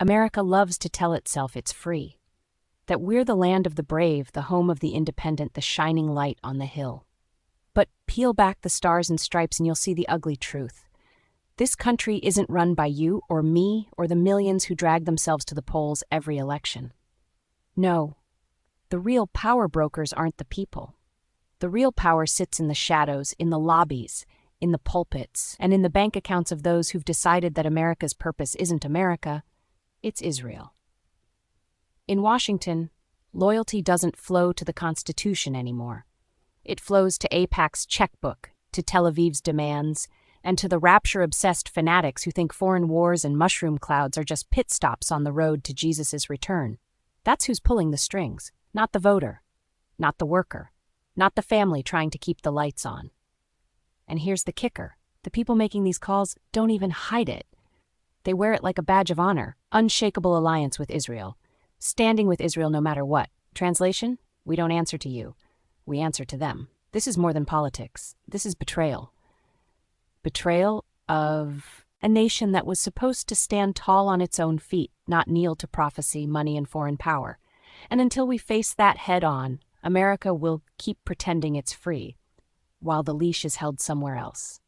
America loves to tell itself it's free, that we're the land of the brave, the home of the independent, the shining light on the hill. But peel back the stars and stripes and you'll see the ugly truth. This country isn't run by you or me or the millions who drag themselves to the polls every election. No, the real power brokers aren't the people. The real power sits in the shadows, in the lobbies, in the pulpits, and in the bank accounts of those who've decided that America's purpose isn't America, it's Israel. In Washington, loyalty doesn't flow to the Constitution anymore. It flows to AIPAC's checkbook, to Tel Aviv's demands, and to the rapture-obsessed fanatics who think foreign wars and mushroom clouds are just pit stops on the road to Jesus' return. That's who's pulling the strings, not the voter, not the worker, not the family trying to keep the lights on. And here's the kicker. The people making these calls don't even hide it. They wear it like a badge of honor, unshakable alliance with Israel, standing with Israel no matter what. Translation? We don't answer to you. We answer to them. This is more than politics. This is betrayal. Betrayal of a nation that was supposed to stand tall on its own feet, not kneel to prophecy, money, and foreign power. And until we face that head on, America will keep pretending it's free, while the leash is held somewhere else.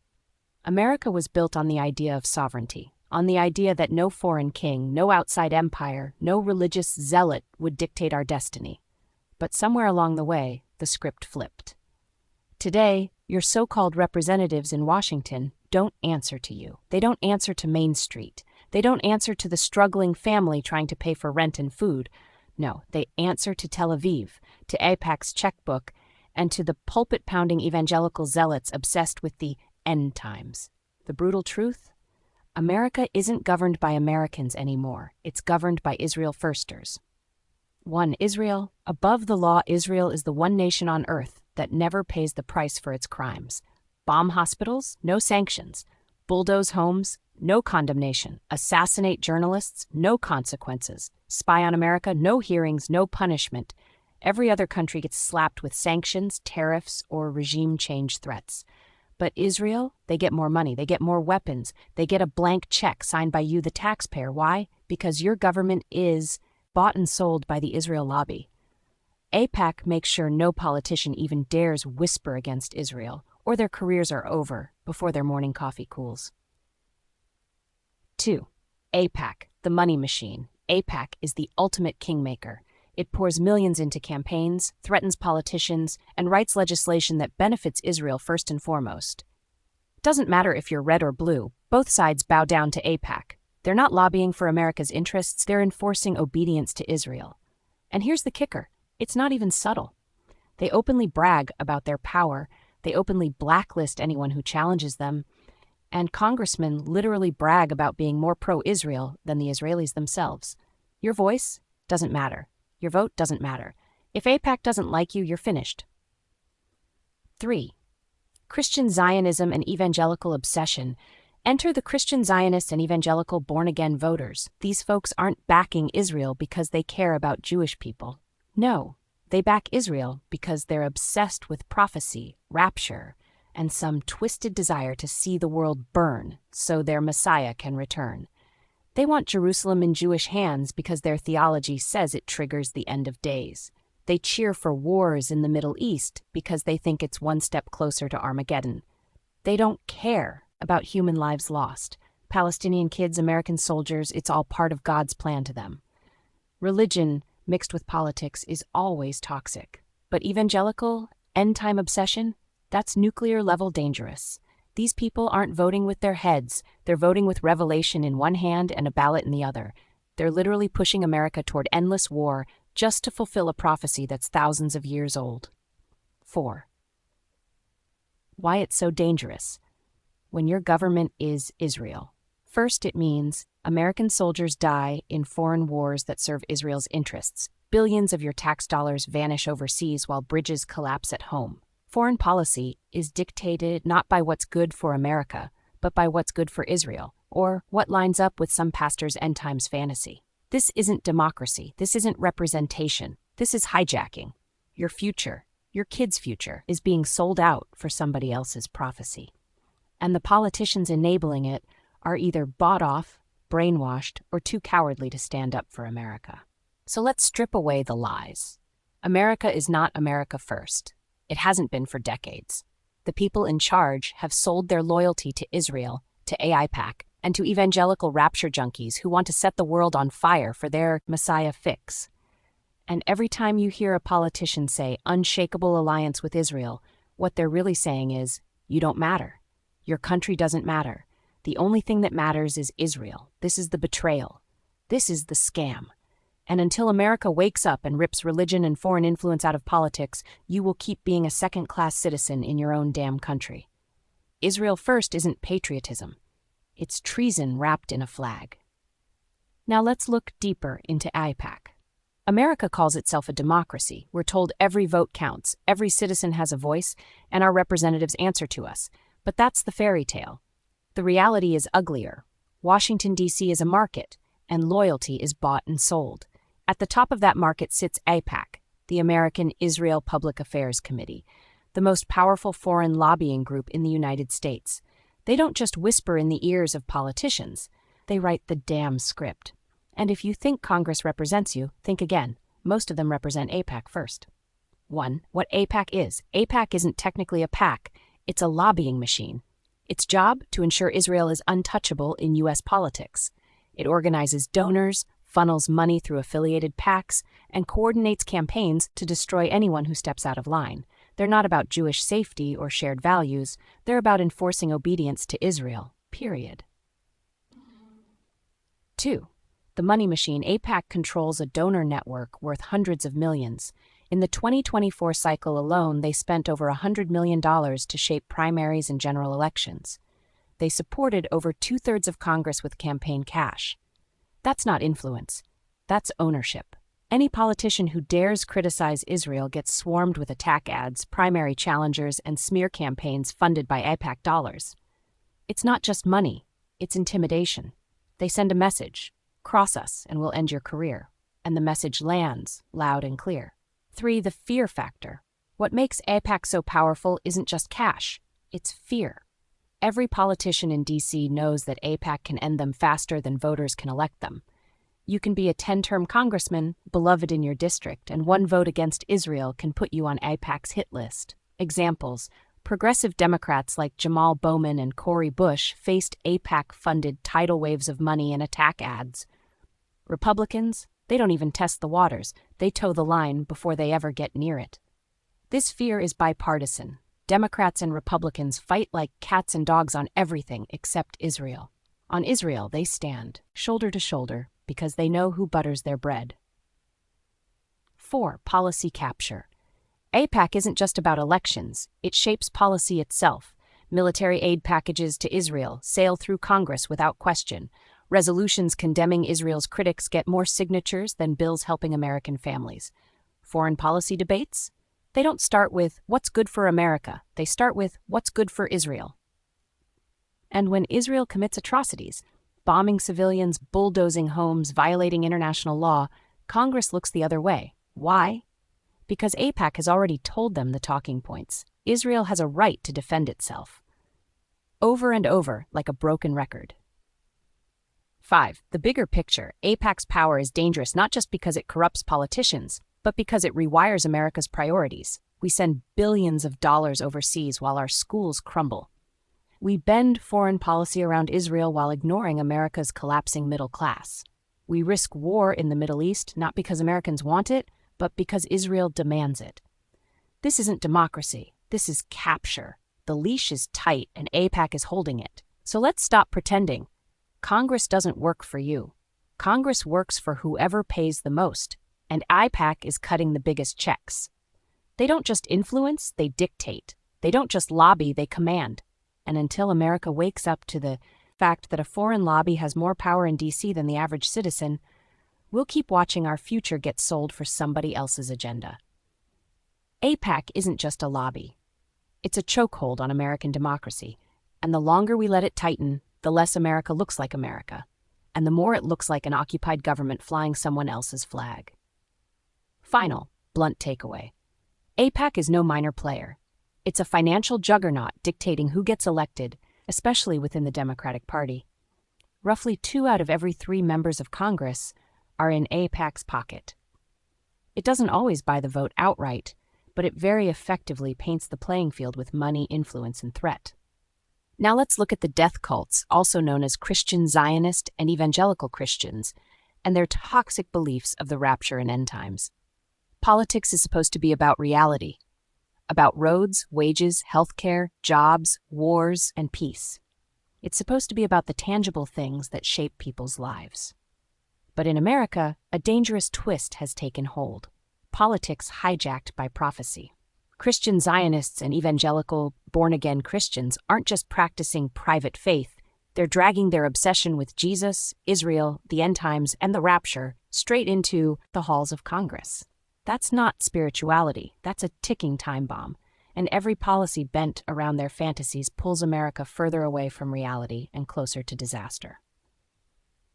America was built on the idea of sovereignty, on the idea that no foreign king, no outside empire, no religious zealot would dictate our destiny. But somewhere along the way, the script flipped. Today, your so-called representatives in Washington don't answer to you. They don't answer to Main Street. They don't answer to the struggling family trying to pay for rent and food. No, they answer to Tel Aviv, to AIPAC's checkbook, and to the pulpit-pounding evangelical zealots obsessed with the end times. The brutal truth? America isn't governed by Americans anymore. It's governed by Israel firsters. One Israel. Above the law, Israel is the one nation on earth that never pays the price for its crimes. Bomb hospitals? No sanctions. Bulldoze homes? No condemnation. Assassinate journalists? No consequences. Spy on America? No hearings, no punishment. Every other country gets slapped with sanctions, tariffs, or regime change threats. But Israel, they get more money, they get more weapons, they get a blank check signed by you, the taxpayer. Why? Because your government is bought and sold by the Israel lobby. AIPAC makes sure no politician even dares whisper against Israel, or their careers are over before their morning coffee cools. 2. AIPAC, the money machine. AIPAC is the ultimate kingmaker. It pours millions into campaigns, threatens politicians, and writes legislation that benefits Israel first and foremost. It doesn't matter if you're red or blue, both sides bow down to AIPAC. They're not lobbying for America's interests, they're enforcing obedience to Israel. And here's the kicker. It's not even subtle. They openly brag about their power, they openly blacklist anyone who challenges them, and congressmen literally brag about being more pro-Israel than the Israelis themselves. Your voice doesn't matter. Your vote doesn't matter. If AIPAC doesn't like you, you're finished. 3. Christian Zionism and evangelical obsession. Enter the Christian Zionist and evangelical born-again voters. These folks aren't backing Israel because they care about Jewish people. No, they back Israel because they're obsessed with prophecy, rapture, and some twisted desire to see the world burn so their Messiah can return. They want Jerusalem in Jewish hands because their theology says it triggers the end of days. They cheer for wars in the Middle East because they think it's one step closer to Armageddon. They don't care about human lives lost. Palestinian kids, American soldiers, it's all part of God's plan to them. Religion mixed with politics is always toxic. But evangelical, end-time obsession, that's nuclear-level dangerous. These people aren't voting with their heads. They're voting with revelation in one hand and a ballot in the other. They're literally pushing America toward endless war just to fulfill a prophecy that's thousands of years old. 4. Why it's so dangerous. When your government is Israel. First, it means American soldiers die in foreign wars that serve Israel's interests. Billions of your tax dollars vanish overseas while bridges collapse at home. Foreign policy is dictated not by what's good for America, but by what's good for Israel, or what lines up with some pastor's end times fantasy. This isn't democracy. This isn't representation. This is hijacking. Your future, your kids' future, is being sold out for somebody else's prophecy. And the politicians enabling it are either bought off brainwashed, or too cowardly to stand up for America. So let's strip away the lies. America is not America first. It hasn't been for decades. The people in charge have sold their loyalty to Israel, to AIPAC, and to evangelical rapture junkies who want to set the world on fire for their Messiah fix. And every time you hear a politician say unshakable alliance with Israel, what they're really saying is, you don't matter. Your country doesn't matter. The only thing that matters is Israel. This is the betrayal. This is the scam. And until America wakes up and rips religion and foreign influence out of politics, you will keep being a second-class citizen in your own damn country. Israel first isn't patriotism. It's treason wrapped in a flag. Now let's look deeper into AIPAC. America calls itself a democracy. We're told every vote counts, every citizen has a voice, and our representatives answer to us. But that's the fairy tale. The reality is uglier. Washington, D.C. is a market, and loyalty is bought and sold. At the top of that market sits AIPAC, the American Israel Public Affairs Committee, the most powerful foreign lobbying group in the United States. They don't just whisper in the ears of politicians. They write the damn script. And if you think Congress represents you, think again. Most of them represent AIPAC first. 1. What AIPAC is. AIPAC isn't technically a PAC. It's a lobbying machine. Its job? To ensure Israel is untouchable in U.S. politics. It organizes donors, funnels money through affiliated PACs, and coordinates campaigns to destroy anyone who steps out of line. They're not about Jewish safety or shared values. They're about enforcing obedience to Israel, period. 2. The money machine. AIPAC controls a donor network worth hundreds of millions. In the 2024 cycle alone, they spent over $100 million to shape primaries and general elections. They supported over 2/3 of Congress with campaign cash. That's not influence. That's ownership. Any politician who dares criticize Israel gets swarmed with attack ads, primary challengers, and smear campaigns funded by AIPAC dollars. It's not just money. It's intimidation. They send a message. Cross us and we'll end your career. And the message lands, loud and clear. 3. The fear factor. What makes AIPAC so powerful isn't just cash. It's fear. Every politician in D.C. knows that AIPAC can end them faster than voters can elect them. You can be a 10-term congressman, beloved in your district, and one vote against Israel can put you on AIPAC's hit list. Examples: progressive Democrats like Jamal Bowman and Cori Bush faced AIPAC-funded tidal waves of money and attack ads. Republicans? They don't even test the waters. They toe the line before they ever get near it. This fear is bipartisan. Democrats and Republicans fight like cats and dogs on everything except Israel. On Israel, they stand, shoulder to shoulder, because they know who butters their bread. 4. Policy capture. AIPAC isn't just about elections. It shapes policy itself. Military aid packages to Israel sail through Congress without question. Resolutions condemning Israel's critics get more signatures than bills helping American families. Foreign policy debates? They don't start with, what's good for America? They start with, what's good for Israel? And when Israel commits atrocities, bombing civilians, bulldozing homes, violating international law, Congress looks the other way. Why? Because AIPAC has already told them the talking points. Israel has a right to defend itself. Over and over, like a broken record. 5. The bigger picture. AIPAC's power is dangerous not just because it corrupts politicians, but because it rewires America's priorities. We send billions of dollars overseas while our schools crumble. We bend foreign policy around Israel while ignoring America's collapsing middle class. We risk war in the Middle East not because Americans want it, but because Israel demands it. This isn't democracy. This is capture. The leash is tight and AIPAC is holding it. So let's stop pretending. Congress doesn't work for you. Congress works for whoever pays the most, and AIPAC is cutting the biggest checks. They don't just influence, they dictate. They don't just lobby, they command. And until America wakes up to the fact that a foreign lobby has more power in D.C. than the average citizen, we'll keep watching our future get sold for somebody else's agenda. AIPAC isn't just a lobby. It's a chokehold on American democracy, and the longer we let it tighten, the less America looks like America, and the more it looks like an occupied government flying someone else's flag. Final, blunt takeaway. AIPAC is no minor player. It's a financial juggernaut dictating who gets elected, especially within the Democratic Party. roughly 2 out of every 3 members of Congress are in AIPAC's pocket. It doesn't always buy the vote outright, but it very effectively paints the playing field with money, influence, and threat. Now let's look at the death cults, also known as Christian Zionist and evangelical Christians, and their toxic beliefs of the rapture and end times. Politics is supposed to be about reality, about roads, wages, healthcare, jobs, wars, and peace. It's supposed to be about the tangible things that shape people's lives. But in America, a dangerous twist has taken hold. Politics hijacked by prophecy. Christian Zionists and evangelical, born-again Christians aren't just practicing private faith, they're dragging their obsession with Jesus, Israel, the end times, and the rapture straight into the halls of Congress. That's not spirituality, that's a ticking time bomb, and every policy bent around their fantasies pulls America further away from reality and closer to disaster.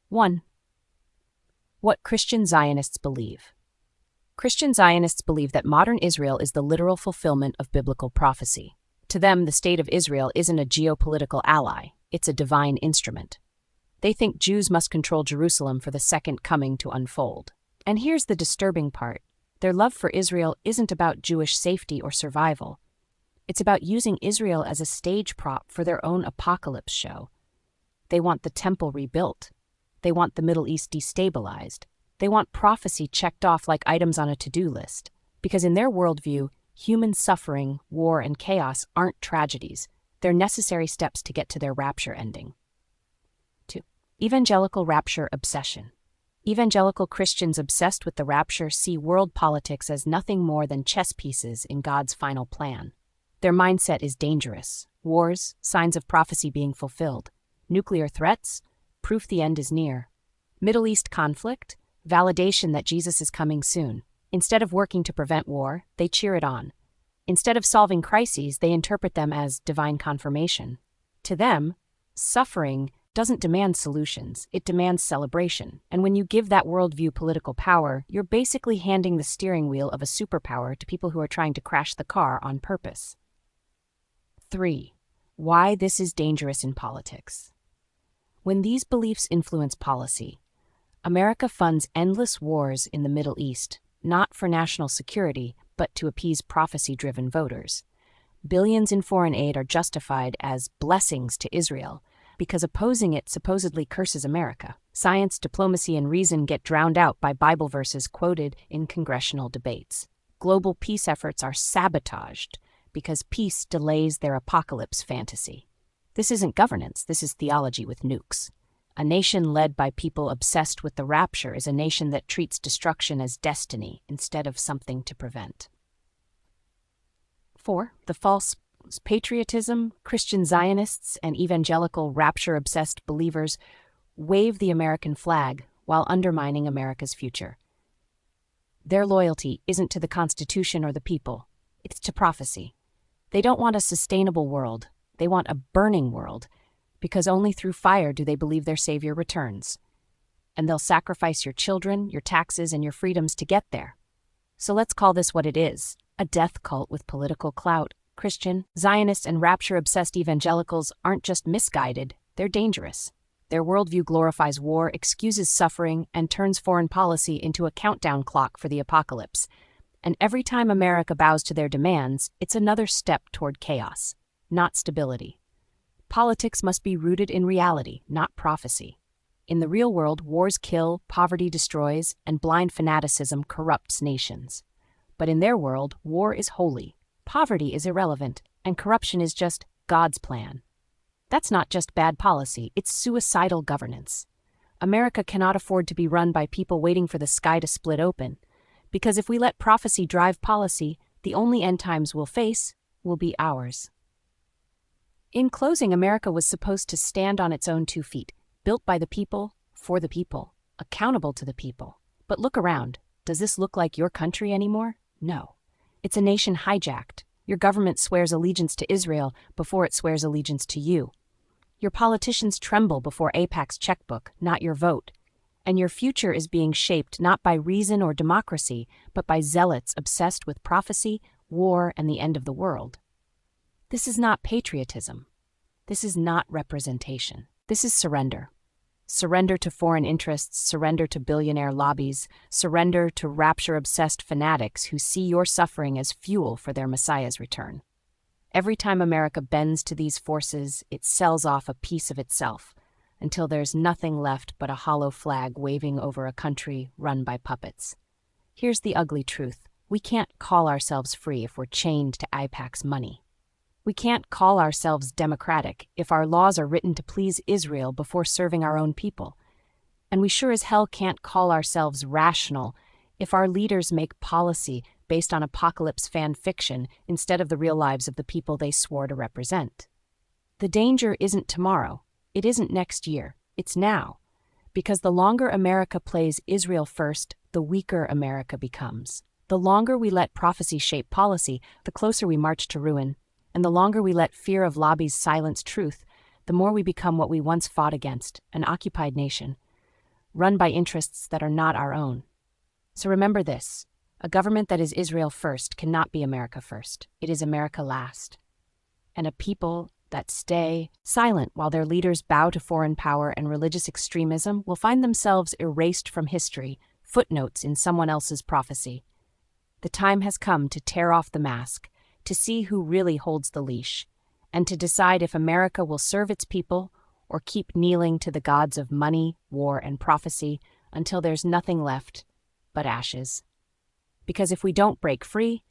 1. What Christian Zionists believe. Christian Zionists believe that modern Israel is the literal fulfillment of biblical prophecy. To them, the state of Israel isn't a geopolitical ally, it's a divine instrument. They think Jews must control Jerusalem for the second coming to unfold. And here's the disturbing part. Their love for Israel isn't about Jewish safety or survival. It's about using Israel as a stage prop for their own apocalypse show. They want the temple rebuilt. They want the Middle East destabilized. They want prophecy checked off like items on a to-do list. Because in their worldview, human suffering, war, and chaos aren't tragedies. They're necessary steps to get to their rapture ending. 2. Evangelical rapture obsession. Evangelical Christians obsessed with the rapture see world politics as nothing more than chess pieces in God's final plan. Their mindset is dangerous. Wars, signs of prophecy being fulfilled. Nuclear threats, proof the end is near. Middle East conflict, validation that Jesus is coming soon. Instead of working to prevent war, they cheer it on. Instead of solving crises, they interpret them as divine confirmation. To them, suffering doesn't demand solutions, it demands celebration. And when you give that worldview political power, you're basically handing the steering wheel of a superpower to people who are trying to crash the car on purpose. 3. Why this is dangerous in politics. When these beliefs influence policy, America funds endless wars in the Middle East, not for national security, but to appease prophecy-driven voters. Billions in foreign aid are justified as blessings to Israel, because opposing it supposedly curses America. Science, diplomacy, and reason get drowned out by Bible verses quoted in congressional debates. Global peace efforts are sabotaged because peace delays their apocalypse fantasy. This isn't governance, this is theology with nukes. A nation led by people obsessed with the rapture is a nation that treats destruction as destiny instead of something to prevent. 4. The false patriotism. Christian Zionists and evangelical rapture-obsessed believers wave the American flag while undermining America's future. Their loyalty isn't to the Constitution or the people, it's to prophecy. They don't want a sustainable world, they want a burning world, because only through fire do they believe their Savior returns. And they'll sacrifice your children, your taxes, and your freedoms to get there. So let's call this what it is, a death cult with political clout. Christian, Zionist, and rapture-obsessed evangelicals aren't just misguided, they're dangerous. Their worldview glorifies war, excuses suffering, and turns foreign policy into a countdown clock for the apocalypse. And every time America bows to their demands, it's another step toward chaos, not stability. Politics must be rooted in reality, not prophecy. In the real world, wars kill, poverty destroys, and blind fanaticism corrupts nations. But in their world, war is holy, poverty is irrelevant, and corruption is just God's plan. That's not just bad policy, it's suicidal governance. America cannot afford to be run by people waiting for the sky to split open, because if we let prophecy drive policy, the only end times we'll face will be ours. In closing, America was supposed to stand on its own 2 feet, built by the people, for the people, accountable to the people. But look around. Does this look like your country anymore? No. It's a nation hijacked. Your government swears allegiance to Israel before it swears allegiance to you. Your politicians tremble before AIPAC's checkbook, not your vote. And your future is being shaped not by reason or democracy, but by zealots obsessed with prophecy, war, and the end of the world. This is not patriotism. This is not representation. This is surrender. Surrender to foreign interests, surrender to billionaire lobbies, surrender to rapture-obsessed fanatics who see your suffering as fuel for their Messiah's return. Every time America bends to these forces, it sells off a piece of itself, until there's nothing left but a hollow flag waving over a country run by puppets. Here's the ugly truth. We can't call ourselves free if we're chained to AIPAC's money. We can't call ourselves democratic if our laws are written to please Israel before serving our own people. And we sure as hell can't call ourselves rational if our leaders make policy based on apocalypse fan fiction instead of the real lives of the people they swore to represent. The danger isn't tomorrow. It isn't next year. It's now. Because the longer America plays Israel first, the weaker America becomes. The longer we let prophecy shape policy, the closer we march to ruin. And the longer we let fear of lobbies silence truth, the more we become what we once fought against, an occupied nation, run by interests that are not our own. So remember this, a government that is Israel first cannot be America first. It is America last. And a people that stay silent while their leaders bow to foreign power and religious extremism will find themselves erased from history, footnotes in someone else's prophecy. The time has come to tear off the mask, to see who really holds the leash, and to decide if America will serve its people or keep kneeling to the gods of money, war, and prophecy until there's nothing left but ashes. Because if we don't break free,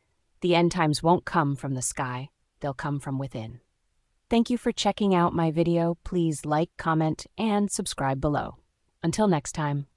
the end times won't come from the sky, they'll come from within. Thank you for checking out my video. Please like, comment, and subscribe below. Until next time.